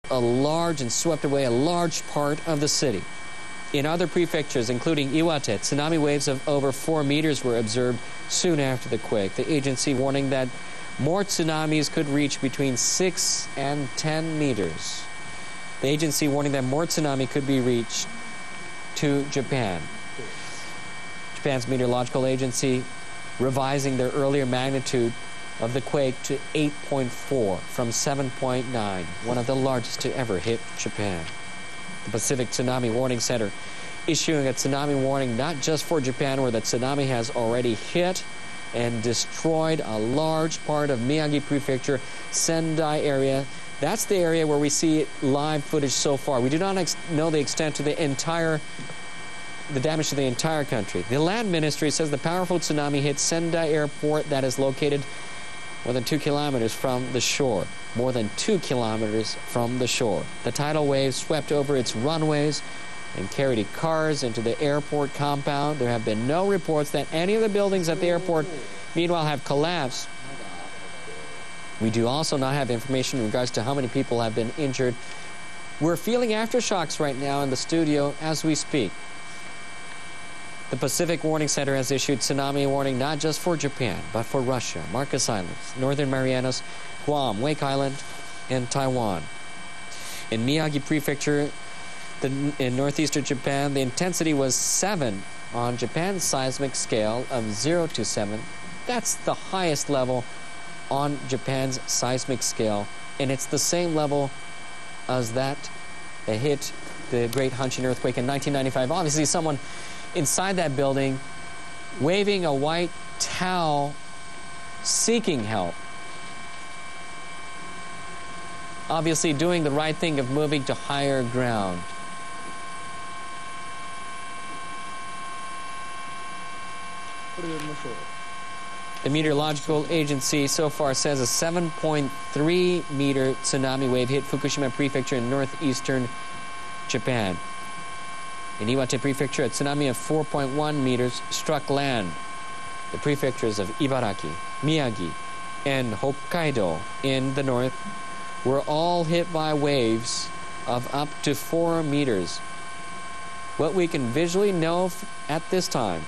a large and swept away a large part of the city. In other prefectures, including Iwate, tsunami waves of over 4 meters were observed soon after the quake. The agency warning that more tsunamis could reach between 6 and 10 meters. The agency warning that more tsunami could be reached to Japan. Japan's meteorological agency revising their earlier magnitude of the quake to 8.4 from 7.9, one of the largest to ever hit Japan. The Pacific Tsunami Warning Center issuing a tsunami warning not just for Japan, where the tsunami has already hit and destroyed a large part of Miyagi Prefecture, Sendai area. That's the area where we see live footage so far. We do not know the extent to the damage to the entire country. The Land Ministry says the powerful tsunami hit Sendai Airport that is located more than 2 kilometers from the shore. More than 2 kilometers from the shore. The tidal wave swept over its runways and carried cars into the airport compound. There have been no reports that any of the buildings at the airport, meanwhile, have collapsed. We do also not have information in regards to how many people have been injured. We're feeling aftershocks right now in the studio as we speak. The Pacific Warning Center has issued tsunami warning not just for Japan, but for Russia, Marcus Islands, Northern Marianas, Guam, Wake Island, and Taiwan. In Miyagi Prefecture, in northeastern Japan, the intensity was 7 on Japan's seismic scale of 0 to 7. That's the highest level on Japan's seismic scale, and it's the same level as that hit the Great Hanshin earthquake in 1995. Obviously, someone inside that building waving a white towel seeking help. Obviously doing the right thing of moving to higher ground. The meteorological agency so far says a 7.3 meter tsunami wave hit Fukushima Prefecture in northeastern Japan. In Iwate Prefecture, a tsunami of 4.1 meters struck land. The prefectures of Ibaraki, Miyagi, and Hokkaido in the north were all hit by waves of up to 4 meters. What we can visually know at this time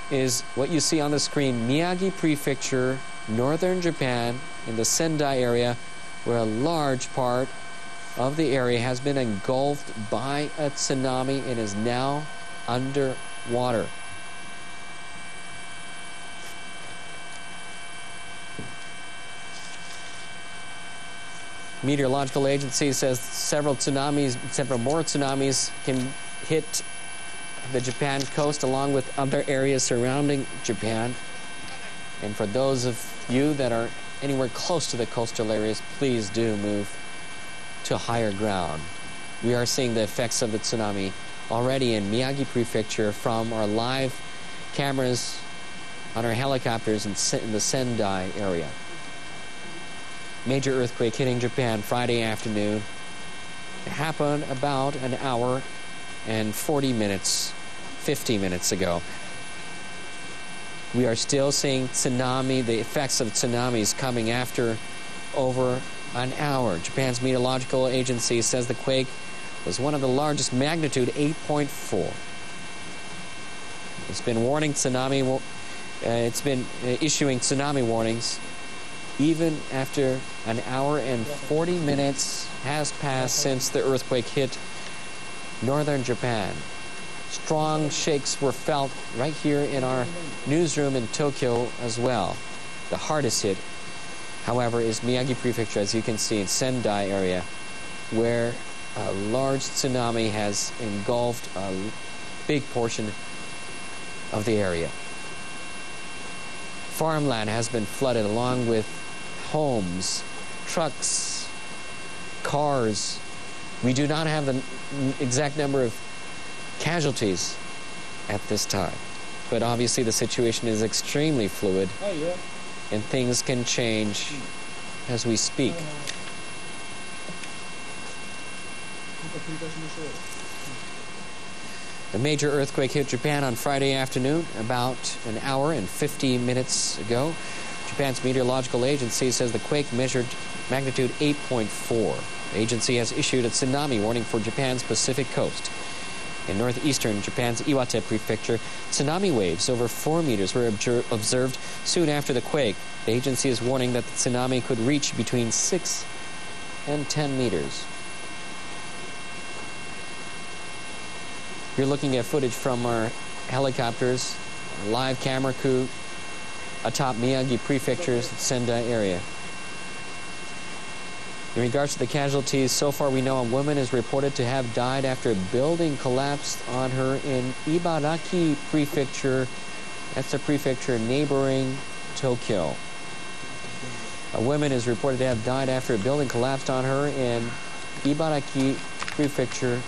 is what you see on the screen, Miyagi Prefecture, northern Japan, in the Sendai area, where a large part of the area has been engulfed by a tsunami and is now underwater. Meteorological agency says several more tsunamis can hit the Japan coast along with other areas surrounding Japan. And for those of you that are anywhere close to the coastal areas, please do move to higher ground. We are seeing the effects of the tsunami already in Miyagi Prefecture from our live cameras on our helicopters in the Sendai area. Major earthquake hitting Japan Friday afternoon. It happened about an hour and 50 minutes ago. We are still seeing the effects of tsunamis coming after over an hour. Japan's meteorological agency says the quake was one of the largest, magnitude 8.4. It's been issuing tsunami warnings even after an hour and 40 minutes has passed since the earthquake hit northern Japan. Strong shakes were felt right here in our newsroom in Tokyo as well. The hardest hit, however, is Miyagi Prefecture, as you can see, in Sendai area, where a large tsunami has engulfed a big portion of the area. Farmland has been flooded along with homes, trucks, cars. We do not have the exact number of casualties at this time, but obviously the situation is extremely fluid. And things can change as we speak. A major earthquake hit Japan on Friday afternoon, about an hour and 50 minutes ago. Japan's meteorological agency says the quake measured magnitude 8.4. The agency has issued a tsunami warning for Japan's Pacific coast. In northeastern Japan's Iwate Prefecture, tsunami waves over 4 meters were observed soon after the quake. The agency is warning that the tsunami could reach between 6 and 10 meters. You're looking at footage from our helicopters, our live camera crew atop Miyagi Prefecture's Sendai area. In regards to the casualties, so far we know a woman is reported to have died after a building collapsed on her in Ibaraki Prefecture. That's a prefecture neighboring Tokyo. A woman is reported to have died after a building collapsed on her in Ibaraki Prefecture.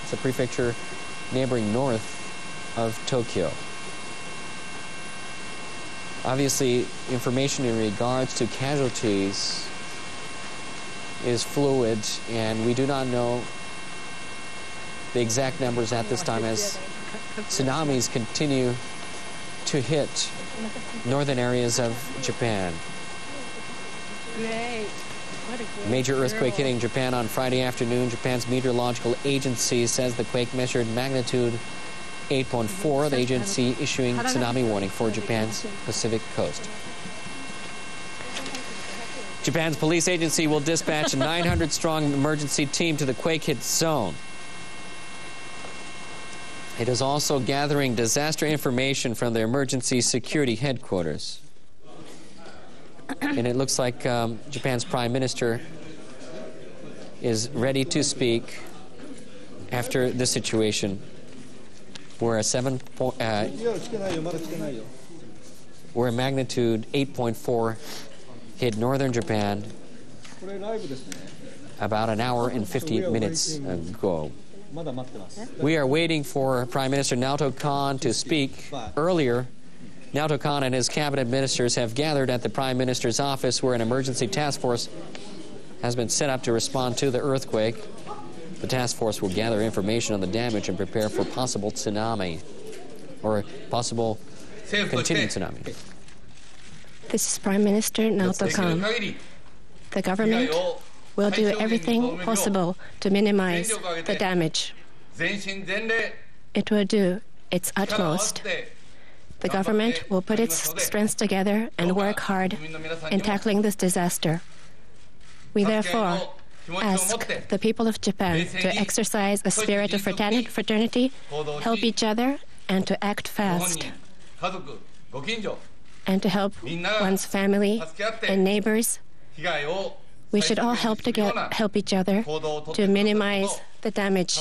It's a prefecture neighboring north of Tokyo. Obviously, information in regards to casualties is fluid, and we do not know the exact numbers at this time as tsunamis continue to hit northern areas of Japan. Major earthquake hitting Japan on Friday afternoon. Japan's meteorological agency says the quake measured magnitude 8.4, the agency issuing tsunami warning for Japan's Pacific coast. Japan's police agency will dispatch a 900-strong emergency team to the quake-hit zone. It is also gathering disaster information from the emergency security headquarters. And it looks like Japan's Prime Minister is ready to speak after the situation where where a magnitude 8.4 hit northern Japan about an hour and 50 minutes ago. We are waiting for Prime Minister Naoto Kan to speak. Earlier, Naoto Kan and his cabinet ministers have gathered at the Prime Minister's office where an emergency task force has been set up to respond to the earthquake. The task force will gather information on the damage and prepare for possible tsunami or possible continued tsunami. This is Prime Minister Naoto Kan. The government will do everything possible to minimize the damage. It will do its utmost. The government will put its strength together and work hard in tackling this disaster. We therefore ask the people of Japan to exercise a spirit of fraternity, help each other, and to act fast, and to help one's family and neighbors. We should all help each other to minimize the damage.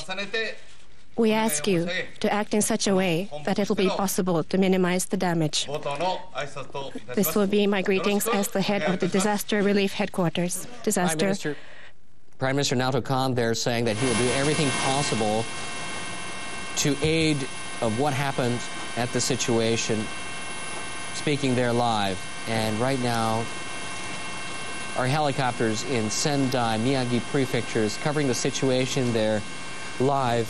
We ask you to act in such a way that it will be possible to minimize the damage. This will be my greetings as the head of the Disaster Relief Headquarters. Prime Minister Naoto Kan there saying that he will do everything possible to aid of what happened at the situation, speaking there live. And right now, our helicopters in Sendai, Miyagi prefectures, covering the situation there live.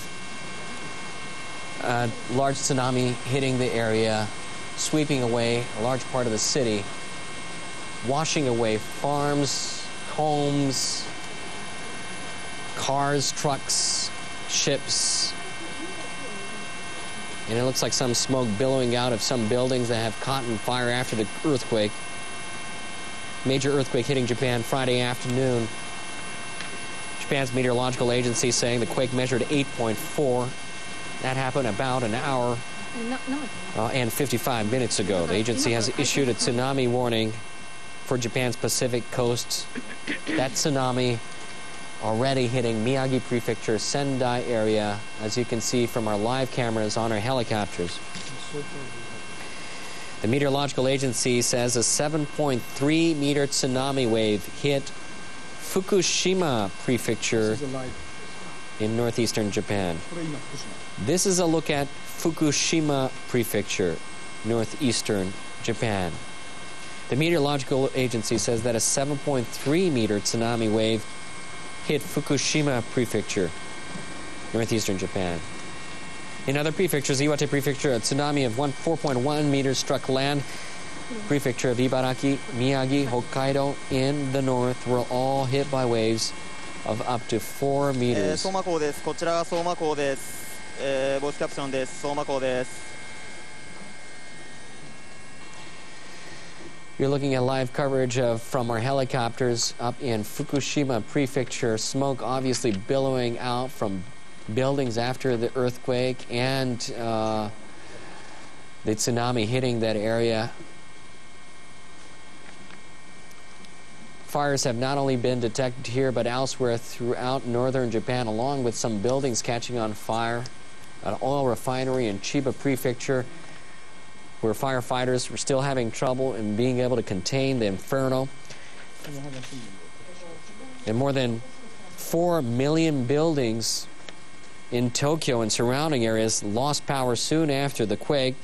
A large tsunami hitting the area, sweeping away a large part of the city, washing away farms, homes, cars, trucks, ships. And it looks like some smoke billowing out of some buildings that have caught on fire after the earthquake. Major earthquake hitting Japan Friday afternoon. Japan's meteorological agency saying the quake measured 8.4. That happened about an hour and 55 minutes ago. The agency has issued a tsunami warning for Japan's Pacific coast. That tsunami already hitting Miyagi Prefecture, Sendai area, as you can see from our live cameras on our helicopters. The meteorological agency says a 7.3 meter tsunami wave hit Fukushima Prefecture in northeastern Japan. This is a look at Fukushima Prefecture, northeastern Japan. The meteorological agency says that a 7.3 meter tsunami wave hit Fukushima Prefecture, northeastern Japan. In other prefectures, Iwate Prefecture, a tsunami of 4.1 meters struck land. Prefecture of Ibaraki, Miyagi, Hokkaido in the north were all hit by waves of up to 4 meters. 相馬港です。こちらが相馬港です。ボイスキャプションです。相馬港です。 You're looking at live coverage from our helicopters up in Fukushima Prefecture. Smoke obviously billowing out from buildings after the earthquake and the tsunami hitting that area. Fires have not only been detected here but elsewhere throughout northern Japan, along with some buildings catching on fire. An oil refinery in Chiba Prefecture, where firefighters were still having trouble in being able to contain the inferno. And more than 4 million buildings in Tokyo and surrounding areas lost power soon after the quake.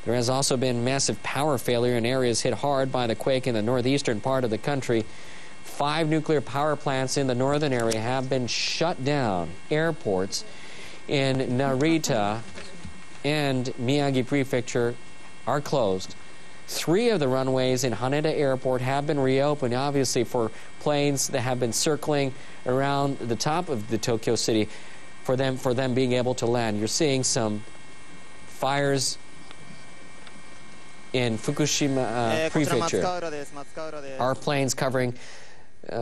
There has also been massive power failure in areas hit hard by the quake in the northeastern part of the country. 5 nuclear power plants in the northern area have been shut down. Airports in Narita and Miyagi Prefecture are closed. 3 of the runways in Haneda Airport have been reopened, obviously for planes that have been circling around the top of the Tokyo city for them being able to land. You're seeing some fires in Fukushima Prefecture. Our planes covering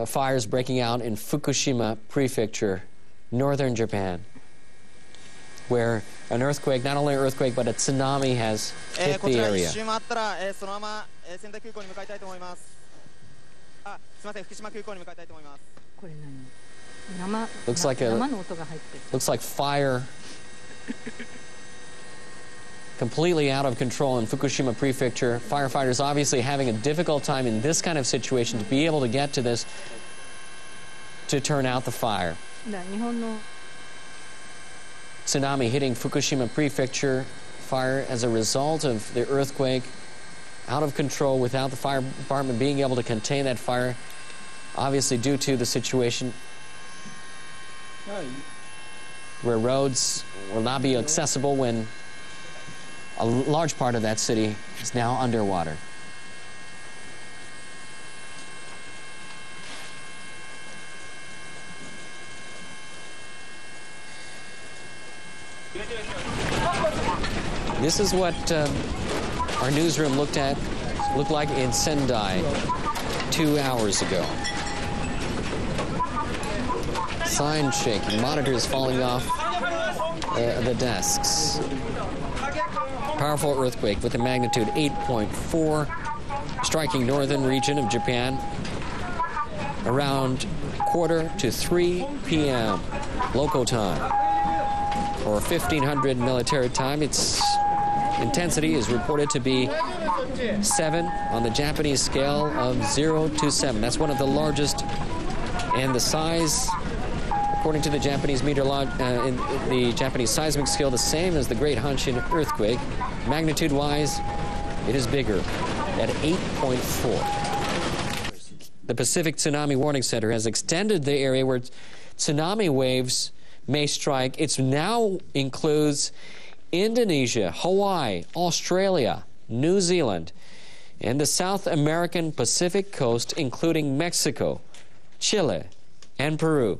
fires breaking out in Fukushima Prefecture, northern Japan, where an earthquake, not only an earthquake, but a tsunami has hit the area. Looks like fire completely out of control in Fukushima Prefecture. Firefighters obviously having a difficult time in this kind of situation to be able to get to this, to turn out the fire. Tsunami hitting Fukushima Prefecture. Fire as a result of the earthquake, out of control without the fire department being able to contain that fire, obviously due to the situation where roads will not be accessible when a large part of that city is now underwater. This is what our newsroom looked like in Sendai 2 hours ago. Signs shaking, monitors falling off the desks. Powerful earthquake with a magnitude 8.4 striking northern region of Japan around 2:45 p.m. local time. Or 1500 military time. Its intensity is reported to be 7 on the Japanese scale of 0 to 7. That's one of the largest, and the size, according to the Japanese in the Japanese seismic scale, the same as the Great Hanshin earthquake. Magnitude-wise, it is bigger at 8.4. The Pacific Tsunami Warning Center has extended the area where tsunami waves may strike. It now includes Indonesia, Hawaii, Australia, New Zealand, and the South American Pacific coast, including Mexico, Chile, and Peru.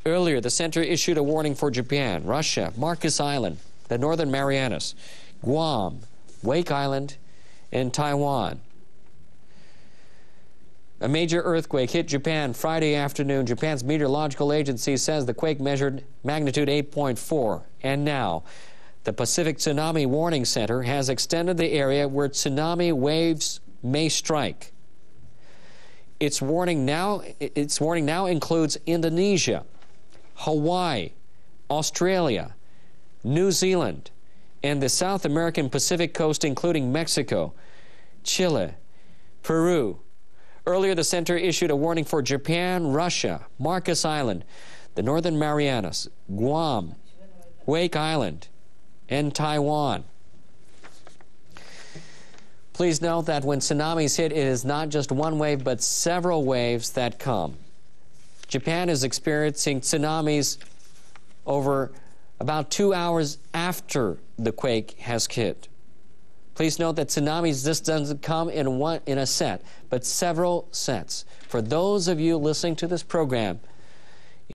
Earlier, the center issued a warning for Japan, Russia, Marcus Island, the Northern Marianas, Guam, Wake Island, and Taiwan. A major earthquake hit Japan Friday afternoon. Japan's meteorological agency says the quake measured magnitude 8.4. And now, the Pacific Tsunami Warning Center has extended the area where tsunami waves may strike. Its warning now includes Indonesia, Hawaii, Australia, New Zealand, and the South American Pacific coast, including Mexico, Chile, Peru. Earlier, the center issued a warning for Japan, Russia, Marcus Island, the Northern Marianas, Guam, Wake Island, and Taiwan. Please note that when tsunamis hit, it is not just one wave, but several waves that come. Japan is experiencing tsunamis over about 2 hours after the quake has hit. Please note that tsunamis, this doesn't come in a set, but several sets. For those of you listening to this program